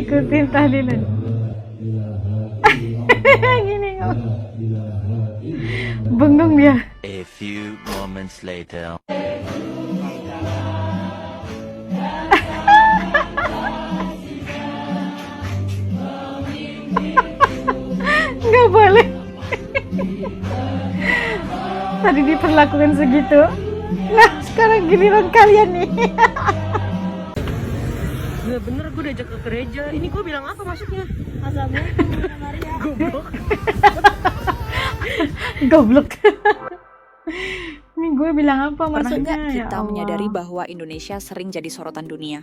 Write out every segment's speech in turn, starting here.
Ikutin tahlilan. Gini kok. Bengong dia. A few moments later. Nggak boleh. Tadi diperlakukan segitu. Nah, sekarang giliran kalian nih. Nggak bener, gue diajak ke gereja. Ini gue bilang apa maksudnya? Assalamualaikum Maria. Goblok. Goblok. Ini gue bilang apa Pernah maksudnya? nggak Ya kita Allah. menyadari bahwa Indonesia sering jadi sorotan dunia?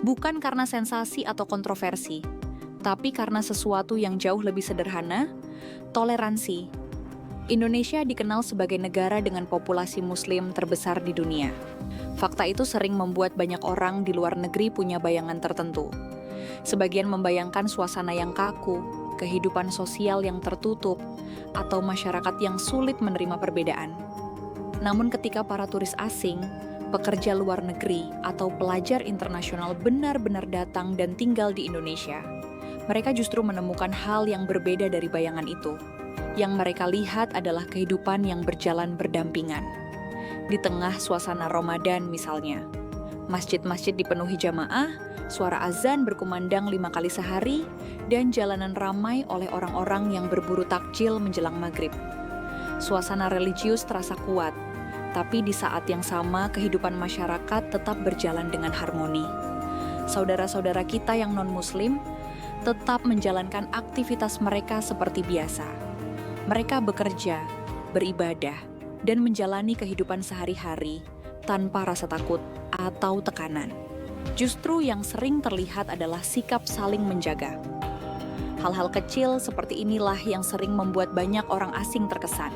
Bukan karena sensasi atau kontroversi, tapi karena sesuatu yang jauh lebih sederhana, toleransi. Indonesia dikenal sebagai negara dengan populasi muslim terbesar di dunia. Fakta itu sering membuat banyak orang di luar negeri punya bayangan tertentu. Sebagian membayangkan suasana yang kaku, kehidupan sosial yang tertutup, atau masyarakat yang sulit menerima perbedaan. Namun ketika para turis asing, pekerja luar negeri, atau pelajar internasional benar-benar datang dan tinggal di Indonesia, mereka justru menemukan hal yang berbeda dari bayangan itu. Yang mereka lihat adalah kehidupan yang berjalan berdampingan. Di tengah suasana Ramadan misalnya, masjid-masjid dipenuhi jamaah, suara azan berkumandang 5 kali sehari, dan jalanan ramai oleh orang-orang yang berburu takjil menjelang maghrib. Suasana religius terasa kuat, tapi di saat yang sama kehidupan masyarakat tetap berjalan dengan harmoni. Saudara-saudara kita yang non-muslim tetap menjalankan aktivitas mereka seperti biasa. Mereka bekerja, beribadah, dan menjalani kehidupan sehari-hari tanpa rasa takut atau tekanan. Justru yang sering terlihat adalah sikap saling menjaga. Hal-hal kecil seperti inilah yang sering membuat banyak orang asing terkesan.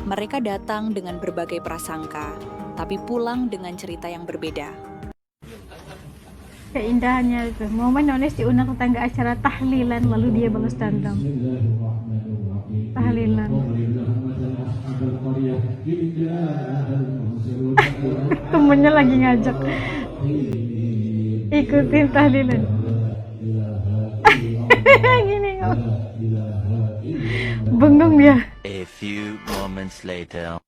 Mereka datang dengan berbagai prasangka, tapi pulang dengan cerita yang berbeda. Keindahannya itu. Momen Nonis diundang tetangga acara tahlilan, lalu dia balas dendam. Tahlilan. Temennya lagi ngajak. Ikutin tahlilan. Gini kok. Bengong dia. A few moments later.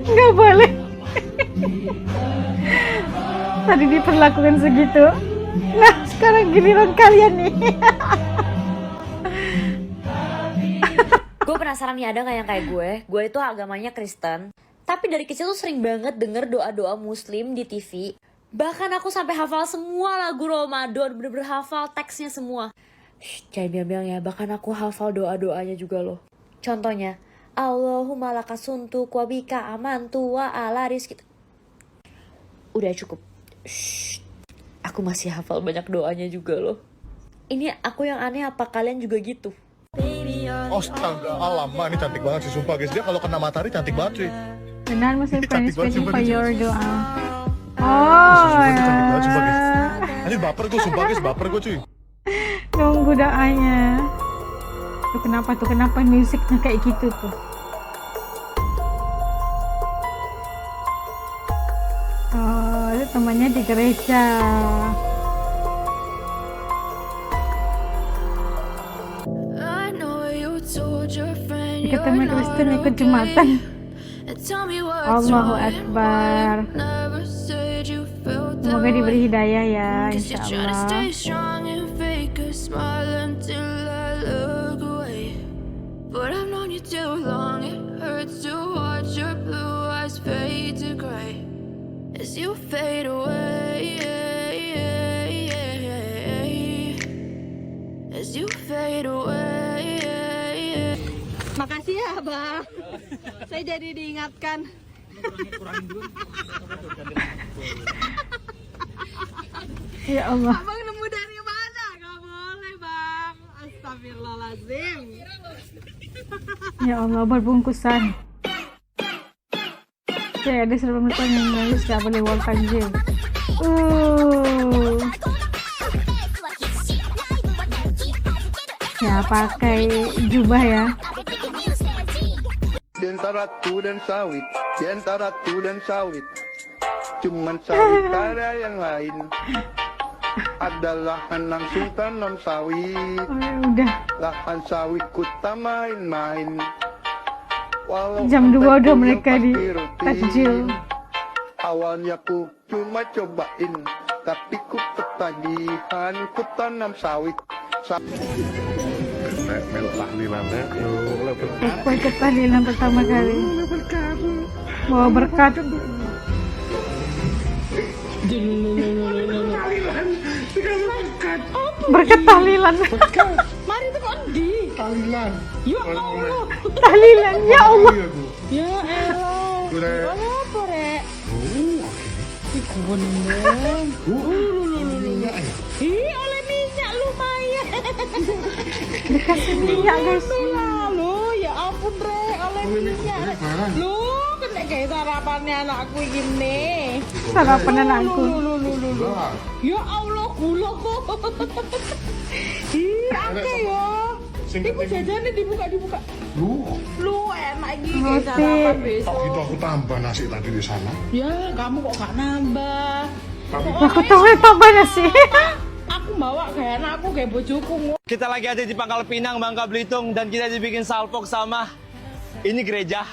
Nggak boleh. Tadi diperlakukan segitu. Nah, sekarang giliran kalian nih. Gue penasaran nih, ada gak yang kayak gue? Gue itu agamanya Kristen, tapi dari kecil tuh sering banget denger doa-doa muslim di TV. Bahkan aku sampai hafal semua lagu Ramadan, bener-bener hafal teksnya semua. Jangan bilang-bilang ya, bahkan aku hafal doa-doanya juga loh. Contohnya, Allahumma lakasuntu wabika amantu wa ala rizki. Udah cukup. Aku masih hafal banyak doanya juga loh. Ini aku yang aneh apa kalian juga gitu? Astaga, lama ini cantik banget sih, sumpah guys. Dia kalau kena matahari cantik banget cuy. Benar, Muslim friends Cantik banget, waiting sumpah, for nih. your doa. Sumpah, Oh, dia cantik banget, sumpah guys. ya. Anjir baper gue, sumpah guys, baper gue cuy. Nunggu doanya. Tuh kenapa musiknya kayak gitu tuh. Oh, itu temannya di gereja. Ikut teman Kristen, ikut jumatan. Allahu Akbar. Semoga diberi hidayah ya, insya Allah. But I've known you too long, it hurts to watch your blue eyes fade to gray as you fade away, as you fade away. Makasih ya, Bang. Saya jadi diingatkan. Ya Allah. Abang nemu dari mana? Gak boleh, Bang. Astagfirullahaladzim. Ya Allah, berbungkusan. Ya, ada serba mereka yang guys, gak boleh wall tanjil. Ya, pakai jubah ya. Di antara ratu dan sawit, di antara ratu dan sawit, cuman sawit ada yang lain. Adalah lahan sultan non sawit, Udah. lahan sawit ku tak main-main. Walau Jam 2 udah sampai mereka di pasti rutin. takjil. Awalnya ku cuma cobain, tapi ku ketagihan, ku tanam sawit. Melok tahlilannya, Aku ikut tahlilan pertama kali. Bawa berkat. Berkat tahlilan. Mari tuh kok di. tahlilan. Ya Allah. Tahlilan, ya Allah. Ya elah. Rek. Apa rek? Ih, oleh minyak lumayan. Dikasih minyak guys. Lalu ya ampun rek, oleh minyak. Lu kena kayak sarapannya anakku gini. Sarapan anakku. Ya Allah, gula kok. Ih, apa ya? Iku jajannya dibuka. Lu enak gini kayak Roti. sarapan besok. Tok gitu aku tambah nasi tadi di sana. Ya, kamu kok gak nambah? Aku tahu tambah nasi. Aku bawa kayak anakku kayak bojoku. Kita lagi ada di Pangkal Pinang, Bangka Belitung, dan kita dibikin salpok sama ini gereja.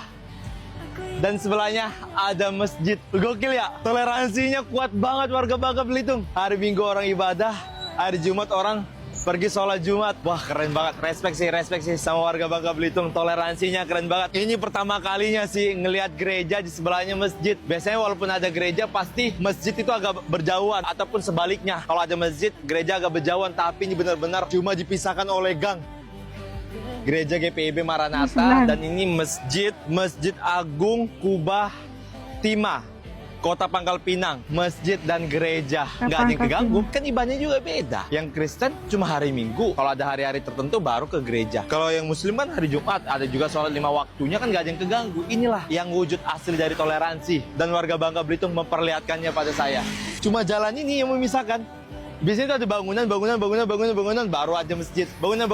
Dan sebelahnya ada masjid. Gokil ya, toleransinya kuat banget warga Bangka Belitung. Hari Minggu orang ibadah, hari Jumat orang pergi sholat Jumat. Wah, keren banget. Respek sih sama warga Bangka Belitung. Toleransinya keren banget. Ini pertama kalinya sih ngelihat gereja di sebelahnya masjid. Biasanya walaupun ada gereja, pasti masjid itu agak berjauhan. Ataupun sebaliknya. Kalau ada masjid, gereja agak berjauhan. Tapi ini benar-benar cuma dipisahkan oleh gang. Gereja GPIB Maranatha. Dan ini Masjid Agung Kubah Timah. Kota Pangkal Pinang, masjid dan gereja. Nggak ada yang keganggu, kan ibadahnya juga beda. Yang Kristen cuma hari Minggu. Kalau ada hari-hari tertentu baru ke gereja. Kalau yang Muslim kan hari Jumat, ada juga sholat 5 waktunya kan nggak ada yang keganggu. Inilah yang wujud asli dari toleransi. Dan warga Bangka Belitung memperlihatkannya pada saya. Cuma jalan ini yang memisahkan. Biasanya itu ada bangunan, baru aja masjid. Bangunan,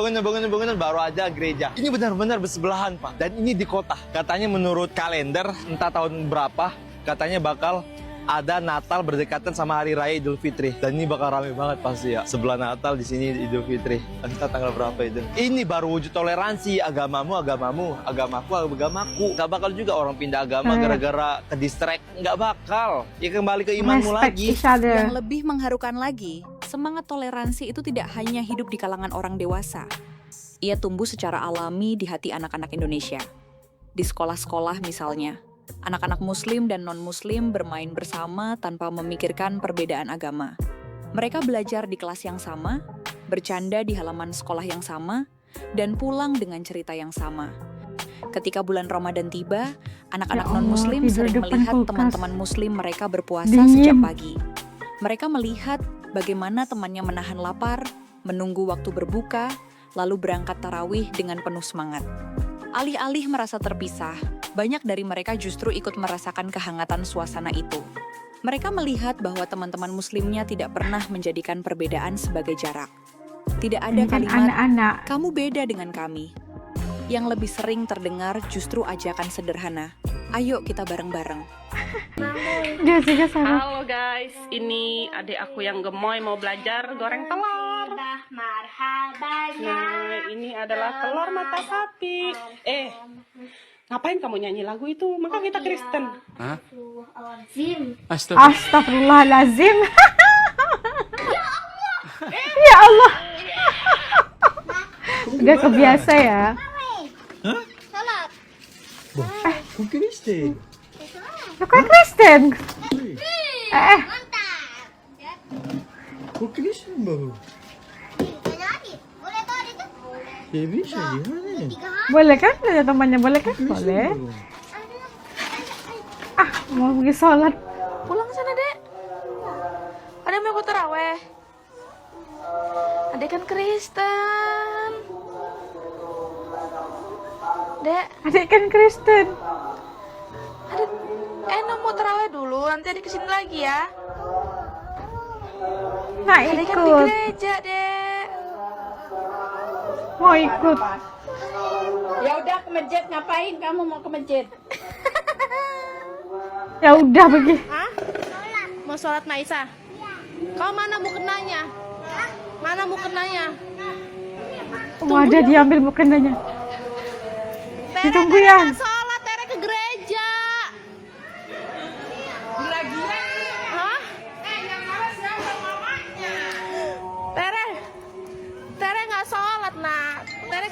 baru aja gereja. Ini benar-benar bersebelahan, Pak. Dan ini di kota. Katanya menurut kalender, entah tahun berapa, katanya bakal ada Natal berdekatan sama Hari Raya Idul Fitri. Dan ini bakal rame banget pasti ya. Sebelah Natal, di sini Idul Fitri. Entah tanggal berapa itu. Ini baru wujud toleransi. Agamamu, agamaku, agamaku. Gak bakal juga orang pindah agama gara-gara ke distract. Gak bakal. Ya kembali ke imanmu Respect lagi. each other. Yang lebih mengharukan lagi, semangat toleransi itu tidak hanya hidup di kalangan orang dewasa. Ia tumbuh secara alami di hati anak-anak Indonesia. Di sekolah-sekolah misalnya, anak-anak muslim dan non-muslim bermain bersama tanpa memikirkan perbedaan agama. Mereka belajar di kelas yang sama, bercanda di halaman sekolah yang sama, dan pulang dengan cerita yang sama. Ketika bulan Ramadan tiba, anak-anak non-muslim tidur sering depan melihat kulkas. teman-teman muslim mereka berpuasa Dingin. sejak pagi. Mereka melihat bagaimana temannya menahan lapar, menunggu waktu berbuka, lalu berangkat tarawih dengan penuh semangat. Alih-alih merasa terpisah, banyak dari mereka justru ikut merasakan kehangatan suasana itu. Mereka melihat bahwa teman-teman muslimnya tidak pernah menjadikan perbedaan sebagai jarak. Tidak ada Ini kan kalimat, anak-anak. kamu beda dengan kami. Yang lebih sering terdengar justru ajakan sederhana. Ayo kita bareng-bareng. Dia juga sama. Halo guys, ini adik aku yang gemoy mau belajar goreng telur. Nah, ini adalah telur mata sapi. Ngapain kamu nyanyi lagu itu? Maka kita Kristen. Astagfirullahalazim. Ya Allah. Udah kebiasa ya. Kok Kristen? Lu kan Kristen. Kok Kristen baru? Ya bisa, gimana? Boleh kan? Ada temannya boleh kan? Boleh. Mau pergi sholat. Pulang sana, Dek. Ada yang mau ikut taraweh. Adek kan Kristen. Dek. Adik kan Kristen. Adek, mau taraweh dulu. Nanti adek kesini lagi ya. Nggak Adek kan di ikut. gereja, Dek. Mau ikut. Ya udah ke masjid, ngapain kamu mau ke masjid? Ya udah pergi. Hah? Mau sholat Maisa? Kau mana mukenanya? Mana mukenanya? Wadah diambil bukannya. Tere, Ditunggu Tere ya. nggak sholat, Tere ke gereja. Hah? Tere nggak sholat, nak. Tere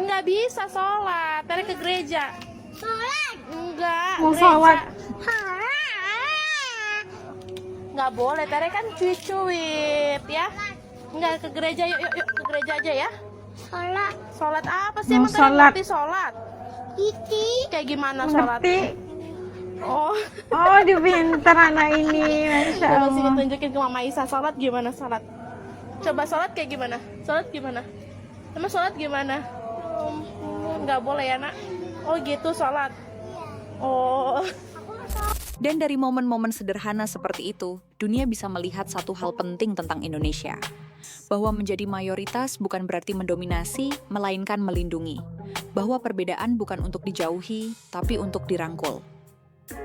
nggak bisa sholat. Tere ke gereja. Sholat? Enggak. Mau gereja. sholat. Nggak boleh, Tere kan cuit-cuit ya. Nggak ke gereja, yuk ke gereja aja ya. Sholat. Sholat apa sih? Mau Emang Tere sholat. ngerti sholat? Kayak gimana sholat? Ngerti. Oh, Oh, dia pintar anak ini, Masya coba sini Allah. tunjukin ke Mama Isa sholat gimana sholat. Coba sholat kayak gimana? Sholat gimana? Emang sholat gimana? Nggak boleh ya, nak? Oh gitu sholat. Oh. Dan dari momen-momen sederhana seperti itu, dunia bisa melihat satu hal penting tentang Indonesia. Bahwa menjadi mayoritas bukan berarti mendominasi, melainkan melindungi. Bahwa perbedaan bukan untuk dijauhi, tapi untuk dirangkul.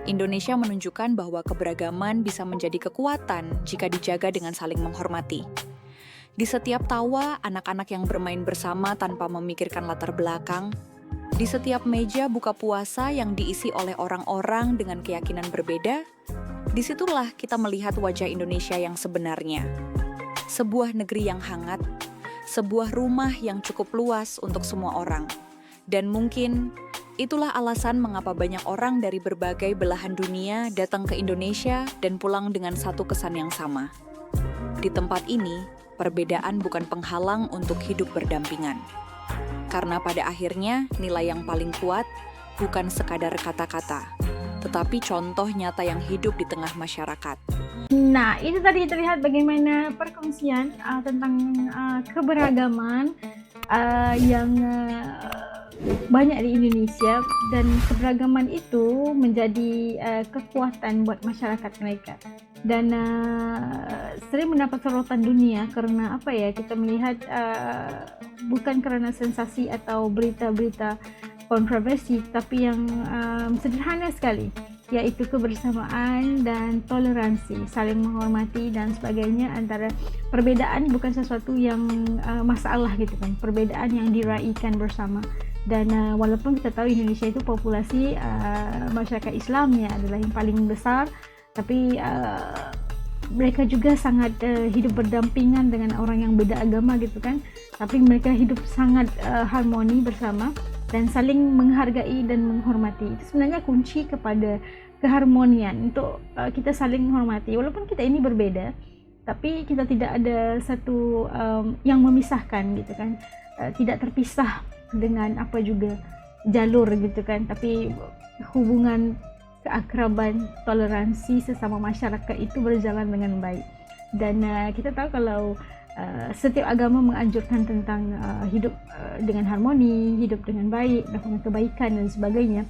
Indonesia menunjukkan bahwa keberagaman bisa menjadi kekuatan jika dijaga dengan saling menghormati. Di setiap tawa, anak-anak yang bermain bersama tanpa memikirkan latar belakang. Di setiap meja buka puasa yang diisi oleh orang-orang dengan keyakinan berbeda, disitulah kita melihat wajah Indonesia yang sebenarnya. Sebuah negeri yang hangat, sebuah rumah yang cukup luas untuk semua orang. Dan mungkin itulah alasan mengapa banyak orang dari berbagai belahan dunia datang ke Indonesia dan pulang dengan satu kesan yang sama. Di tempat ini, perbedaan bukan penghalang untuk hidup berdampingan. Karena pada akhirnya nilai yang paling kuat bukan sekadar kata-kata, tetapi contoh nyata yang hidup di tengah masyarakat. Nah, itu tadi kita lihat bagaimana perkongsian tentang keberagaman yang banyak di Indonesia, dan keberagaman itu menjadi kekuatan buat masyarakat mereka. Dan sering mendapat sorotan dunia karena apa ya, kita melihat bukan karena sensasi atau berita-berita kontroversi, tapi yang sederhana sekali, yaitu kebersamaan dan toleransi, saling menghormati dan sebagainya. Antara perbedaan bukan sesuatu yang masalah gitu kan, perbedaan yang diraihkan bersama. Dan walaupun kita tahu Indonesia itu populasi masyarakat Islamnya adalah yang paling besar, tapi mereka juga sangat hidup berdampingan dengan orang yang beda agama gitu kan, tapi mereka hidup sangat harmoni bersama dan saling menghargai dan menghormati. Itu sebenarnya kunci kepada keharmonian, untuk kita saling menghormati walaupun kita ini berbeda, tapi kita tidak ada satu yang memisahkan gitu kan, tidak terpisah dengan apa juga jalur gitu kan, tapi hubungan keakraban, toleransi sesama masyarakat itu berjalan dengan baik. Dan kita tahu kalau setiap agama menganjurkan tentang hidup dengan harmoni, hidup dengan baik, melakukan kebaikan dan sebagainya.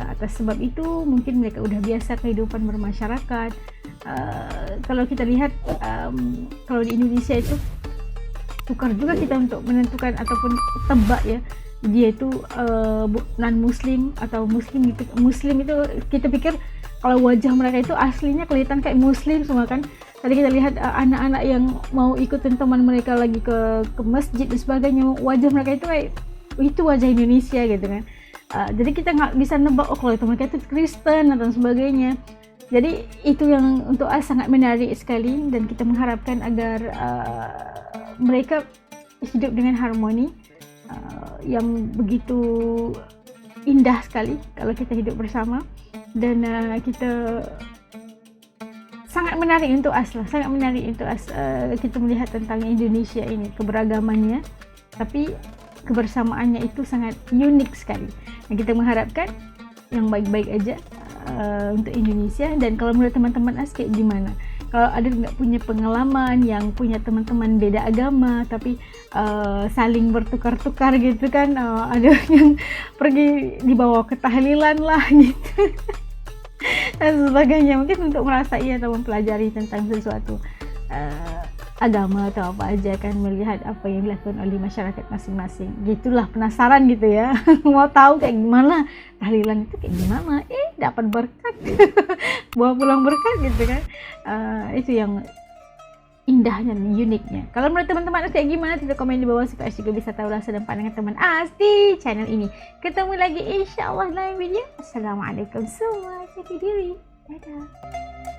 Atas sebab itu mungkin mereka udah biasa kehidupan bermasyarakat. Kalau kita lihat kalau di Indonesia itu tukar juga kita untuk menentukan ataupun tebak ya, dia itu non muslim atau muslim gitu. Muslim itu kita pikir kalau wajah mereka itu aslinya kelihatan kayak muslim semua kan. Tadi kita lihat anak-anak yang mau ikutin teman mereka lagi ke masjid dan sebagainya, wajah mereka itu kayak itu wajah Indonesia gitu kan. Jadi kita nggak bisa nebak kalau itu mereka itu Kristen atau sebagainya. Jadi itu yang untuk sangat menarik sekali, dan kita mengharapkan agar mereka hidup dengan harmoni yang begitu indah sekali kalau kita hidup bersama. Dan kita sangat menarik untuk sangat menarik untuk kita melihat tentang Indonesia ini, keberagamannya, tapi kebersamaannya itu sangat unik sekali. Dan kita mengharapkan yang baik-baik aja untuk Indonesia. Dan kalau menurut teman-teman kayak gimana? Kalau ada nggak punya pengalaman, yang punya teman-teman beda agama tapi saling bertukar-tukar gitu kan, ada yang pergi dibawa ke tahlilan lah gitu dan sebagainya, mungkin untuk merasai atau mempelajari tentang sesuatu agama atau apa aja kan, melihat apa yang dilakukan oleh masyarakat masing-masing. Gitulah, penasaran gitu ya. Mau tahu kayak gimana tahlilan itu, kayak gimana, dapat berkat. Bawa pulang berkat gitu kan. Itu yang indahnya, uniknya. Kalau menurut teman-teman kayak gimana, tidak komen di bawah supaya juga bisa tahu rasa dan pandangan teman di channel ini. Ketemu lagi insya Allah dalam video. Assalamualaikum semua, jaga diri, dadah.